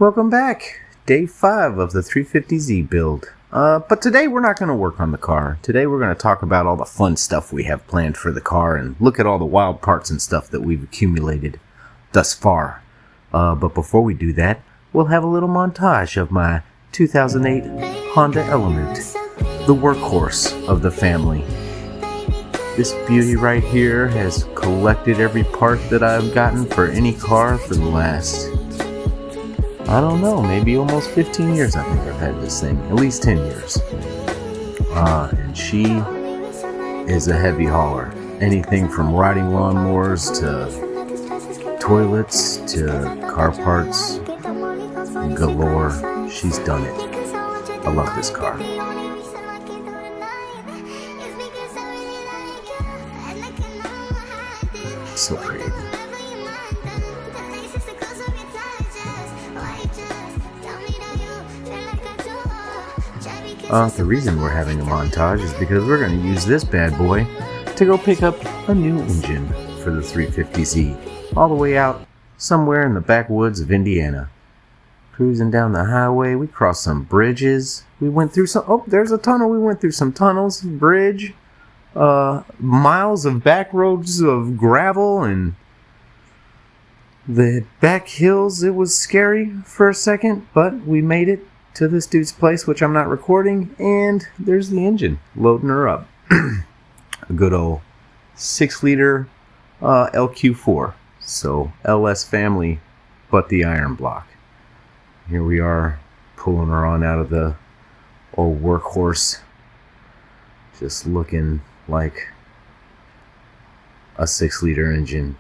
Welcome back. Day 5 of the 350Z build. But today we're not going to work on the car. Today we're going to talk about all the fun stuff we have planned for the car and look at all the wild parts and stuff that we've accumulated thus far. But before we do that, we'll have a little montage of my 2008 Honda Element, the workhorse of the family. This beauty right here has collected every part that I've gotten for any car for the last, I don't know, maybe almost 15 years I think I've had this thing. At least 10 years. And she is a heavy hauler. Anything from riding lawnmowers to toilets to car parts galore. She's done it. I love this car. So pretty. The reason we're having a montage is because we're going to use this bad boy to go pick up a new engine for the 350Z, all the way out somewhere in the backwoods of Indiana. Cruising down the highway, we crossed some bridges. We went through some, oh, there's a tunnel. We went through some tunnels, bridge, miles of back roads of gravel and the back hills. It was scary for a second, but we made it to this dude's place, which I'm not recording, and there's the engine loading her up. A good old 6-liter LQ4, so LS family, but the iron block. Here we are pulling her on out of the old workhorse, just looking like a 6-liter engine.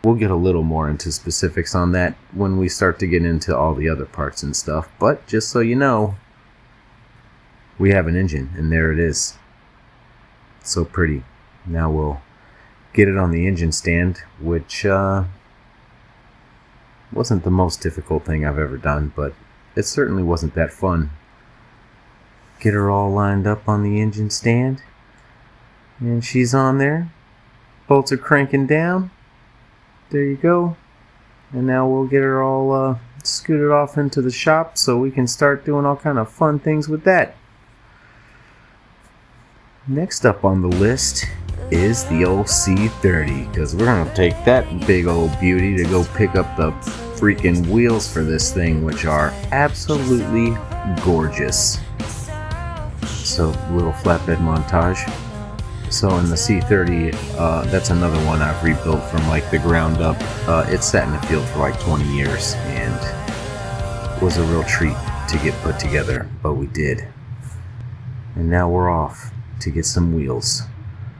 We'll get a little more into specifics on that when we start to get into all the other parts and stuff. But just so you know, we have an engine, and there it is. So pretty. Now we'll get it on the engine stand, which wasn't the most difficult thing I've ever done, but it certainly wasn't that fun. Get her all lined up on the engine stand, and she's on there. Bolts are cranking down. There you go. And now we'll get her all scooted off into the shop so we can start doing all kind of fun things with that. Next up on the list is the old C30, because we're going to take that big old beauty to go pick up the freaking wheels for this thing, which are absolutely gorgeous. So, little flatbed montage. So in the C30, that's another one I've rebuilt from like the ground up. It sat in the field for like 20 years and was a real treat to get put together, but we did. And now we're off to get some wheels.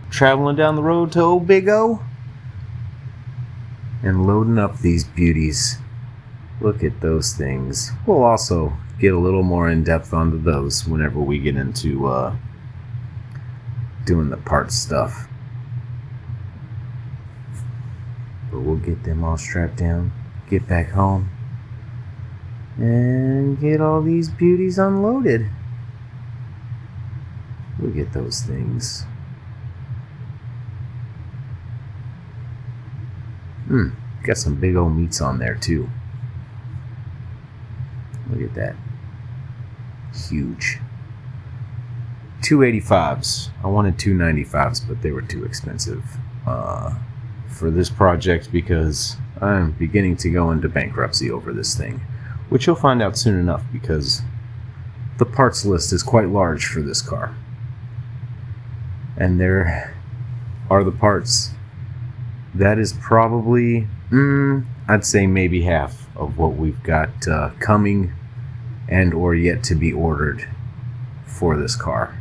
Traveling down the road to old Big O and loading up these beauties. Look at those things. We'll also get a little more in depth onto those whenever we get into doing the parts stuff. But we'll get them all strapped down, get back home, and get all these beauties unloaded. Look at those things. Got some big old meats on there too. Look at that. Huge. 285s. I wanted 295s, but they were too expensive for this project because I'm beginning to go into bankruptcy over this thing, which you'll find out soon enough because the parts list is quite large for this car. And there are the parts. That is probably, I'd say maybe half of what we've got coming and or yet to be ordered for this car.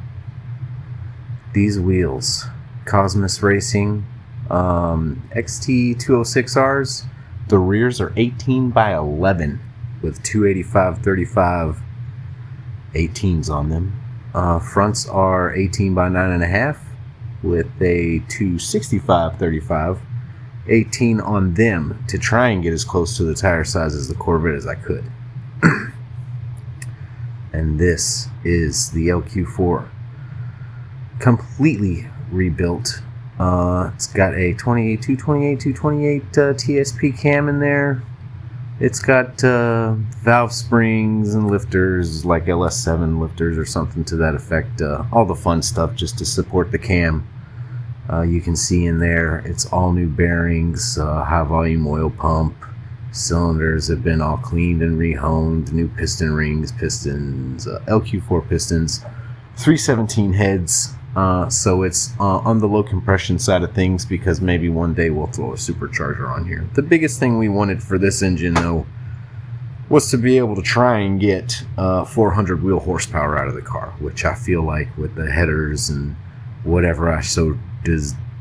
These wheels, Cosmos Racing XT206Rs, the rears are 18 by 11 with 285/35 18s on them. Fronts are 18 by 9.5 with a 265/35 18 on them to try and get as close to the tire size as the Corvette as I could. And this is the LQ4. Completely rebuilt. It's got a 228 TSP cam in there, It's got valve springs and lifters, like LS7 lifters or something to that effect. All the fun stuff just to support the cam. You can see in there it's all new bearings, high volume oil pump. Cylinders have been all cleaned and rehoned. New piston rings, pistons, LQ4 pistons, 317 heads. So it's on the low compression side of things, because maybe one day we'll throw a supercharger on here. The biggest thing we wanted for this engine, though, was to be able to try and get 400 wheel horsepower out of the car, which I feel like with the headers and whatever I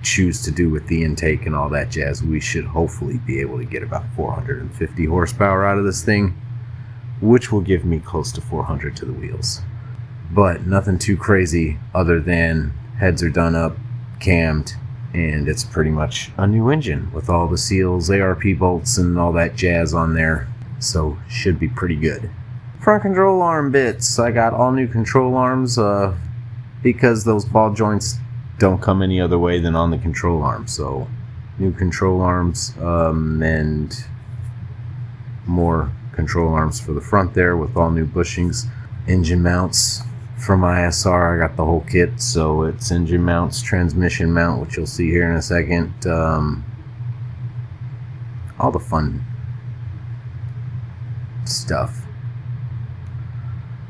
choose to do with the intake and all that jazz, we should hopefully be able to get about 450 horsepower out of this thing, which will give me close to 400 to the wheels. But nothing too crazy other than heads are done up, cammed, and it's pretty much a new engine with all the seals, ARP bolts, and all that jazz on there. So should be pretty good. Front control arm bits. I got all new control arms because those ball joints don't come any other way than on the control arm. So new control arms and more control arms for the front there with all new bushings. Engine mounts. From ISR, I got the whole kit, so it's engine mounts, transmission mount, which you'll see here in a second. All the fun stuff.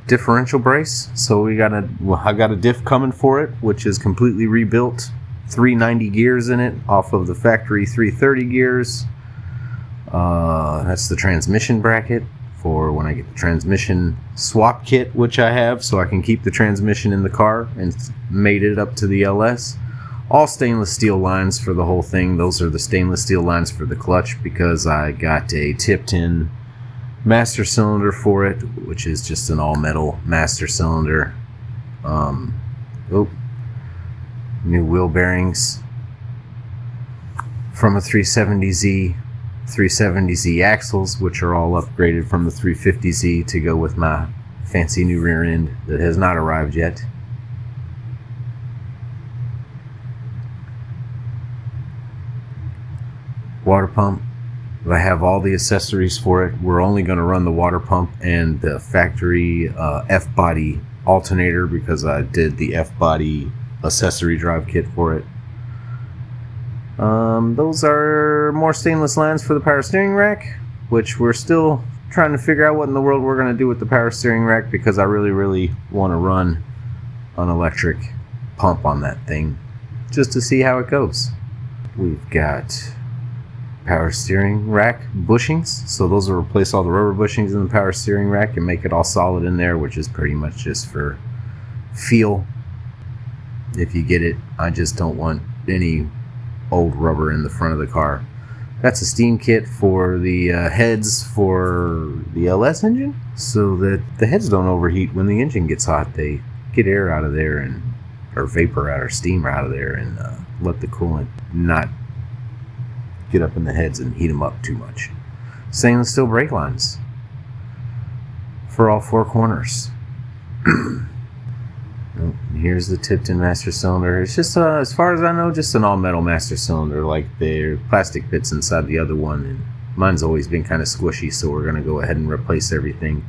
Differential brace, so I got a diff coming for it, which is completely rebuilt. 390 gears in it, off of the factory 330 gears. That's the transmission bracket for when I get the transmission swap kit, which I have, so I can keep the transmission in the car and made it up to the LS. All stainless steel lines for the whole thing. Those are the stainless steel lines for the clutch, because I got a tipped in master cylinder for it, which is just an all metal master cylinder. New wheel bearings from a 370Z. 370Z axles, which are all upgraded from the 350Z to go with my fancy new rear end that has not arrived yet. Water pump. I have all the accessories for it. We're only going to run the water pump and the factory F-body alternator, because I did the F-body accessory drive kit for it. Those are more stainless lines for the power steering rack, which we're still trying to figure out what in the world we're going to do with the power steering rack, because I really want to run an electric pump on that thing just to see how it goes. We've got power steering rack bushings, so those will replace all the rubber bushings in the power steering rack and make it all solid in there, which is pretty much just for feel. If you get it, I just don't want any old rubber in the front of the car. That's a steam kit for the heads for the LS engine, so that the heads don't overheat when the engine gets hot. They get air out of there, or vapor out, or steam out of there, and let the coolant not get up in the heads and heat them up too much. Stainless steel brake lines for all four corners. Here's the tipped-in master cylinder. It's just, as far as I know, just an all-metal master cylinder, like the plastic bits inside the other one. And mine's always been kind of squishy, so we're going to go ahead and replace everything.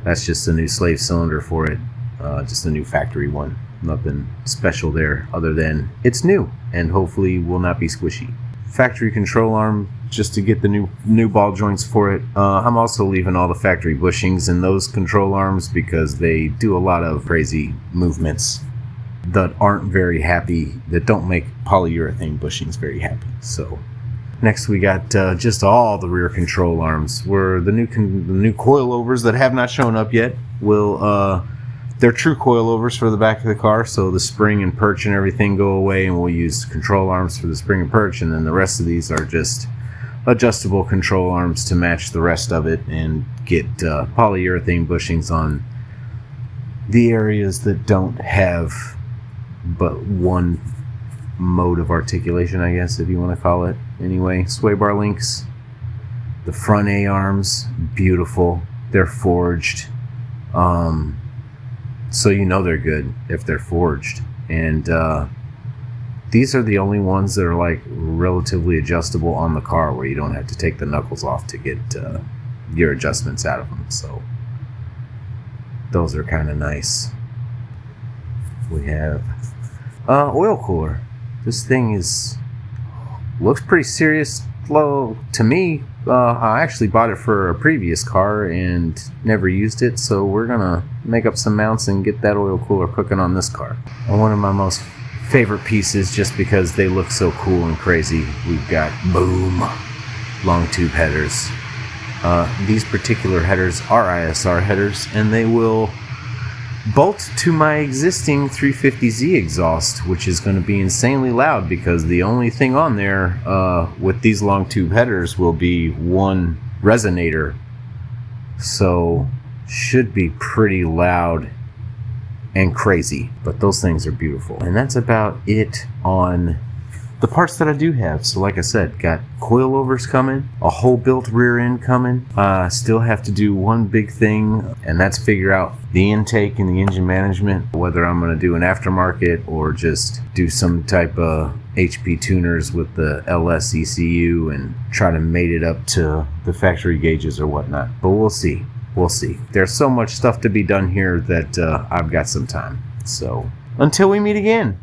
That's just a new slave cylinder for it, just a new factory one. Nothing special there, other than it's new and hopefully will not be squishy. Factory control arm, just to get the new ball joints for it. I'm also leaving all the factory bushings in those control arms, because they do a lot of crazy movements that aren't very happy, that don't make polyurethane bushings very happy. So next we got just all the rear control arms. Where the new coilovers that have not shown up yet will they're true coilovers for the back of the car, so the spring and perch and everything go away, and we'll use control arms for the spring and perch, and then the rest of these are just adjustable control arms to match the rest of it, and get polyurethane bushings on the areas that don't have but one mode of articulation, I guess, if you want to call it. Anyway, sway bar links. The front A-arms, beautiful. They're forged. So you know they're good if they're forged. And these are the only ones that are like relatively adjustable on the car, where you don't have to take the knuckles off to get your adjustments out of them. So those are kind of nice. We have oil cooler. This thing looks pretty serious. Low to me. I actually bought it for a previous car and never used it, so we're gonna make up some mounts and get that oil cooler cooking on this car. And one of my most favorite pieces, just because they look so cool and crazy, we've got boom long tube headers. These particular headers are ISR headers, and they will bolt to my existing 350Z exhaust, which is going to be insanely loud because the only thing on there with these long tube headers will be one resonator. So should be pretty loud and crazy, but those things are beautiful. And that's about it on the parts that I do have. So like I said, got coilovers coming, a whole built rear end coming. Still have to do one big thing, and that's figure out the intake and the engine management, whether I'm going to do an aftermarket or just do some type of HP tuners with the LS ECU and try to mate it up to the factory gauges or whatnot. But we'll see. We'll see. There's so much stuff to be done here that I've got some time. So until we meet again.